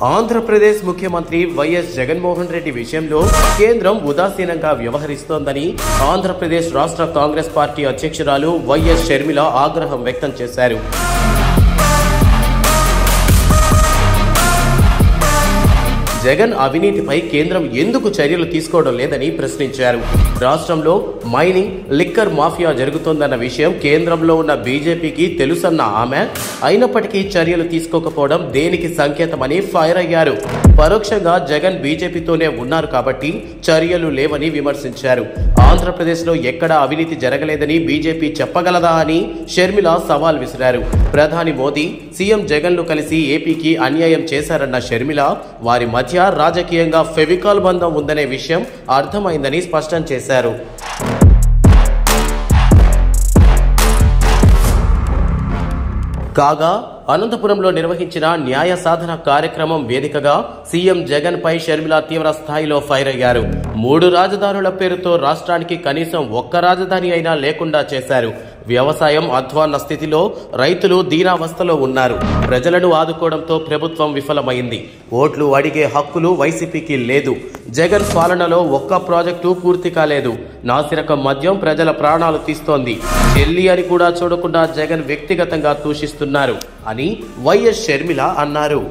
ఆంధ్రప్రదేశ్ ముఖ్యమంత్రి వైఎస్ జగన్మోహన్ రెడ్డి విషయంలో కేంద్రం ఉదాసీనంగా వ్యవహరిస్తోందని ఆంధ్రప్రదేశ్ రాష్ట్ర కాంగ్రెస్ పార్టీ అధ్యక్షురాలు వైఎస్ షర్మిల ఆగ్రహం వ్యక్తం చేశారు. జగన్ అవినీతిపై కేంద్రం ఎందుకు చర్యలు తీసుకోవడం లేదని ప్రశ్నించారు. రాష్ట్రంలో మైనింగ్, లిక్కర్ మాఫియా జరుగుతోందన్న విషయం కేంద్రంలో ఉన్న బీజేపీకి తెలుసన్న ఆమె, అయినప్పటికీ చర్యలు తీసుకోకపోవడం దేనికి సంకేతమని ఫైర్ అయ్యారు. పరోక్షంగా జగన్ బీజేపీతోనే ఉన్నారు కాబట్టి చర్యలు లేవని విమర్శించారు. ఆంధ్రప్రదేశ్లో ఎక్కడా అవినీతి జరగలేదని బీజేపీ చెప్పగలదా అని షర్మిల సవాల్ విసిరారు. ప్రధాని మోదీ, సీఎం జగన్లు కలిసి ఏపీకి అన్యాయం చేశారన్న షర్మిల, వారి మధ్య రాజకీయంగా ఫెవికాల్ బంధం ఉందనే విషయం అర్థమైందని స్పష్టం చేశారు. కాగా అనంతపురంలో నిర్వహించిన న్యాయ సాధన కార్యక్రమం వేదికగా సీఎం జగన్ పై షర్మిల తీవ్ర స్థాయిలో ఫైర్ అయ్యారు. 3 రాజధానుల పేరుతో రాష్ట్రానికి కనీసం ఒక్క రాజధాని అయినా లేకుండా చేశారు. వ్యవసాయం అధ్వాన్న స్థితిలో, రైతులు దీనావస్థలో ఉన్నారు. ప్రజలను ఆదుకోవడంతో ప్రభుత్వం విఫలమైంది. ఓట్లు అడిగే హక్కులు వైసీపీకి లేదు. జగన్ పాలనలో ఒక్క ప్రాజెక్టు పూర్తి కాలేదు. నాసిరకం మద్యం ప్రజల ప్రాణాలు తీస్తోంది. చెల్లి అని కూడా చూడకుండా జగన్ వ్యక్తిగతంగా దూషిస్తున్నారు అని వైఎస్ షర్మిల అన్నారు.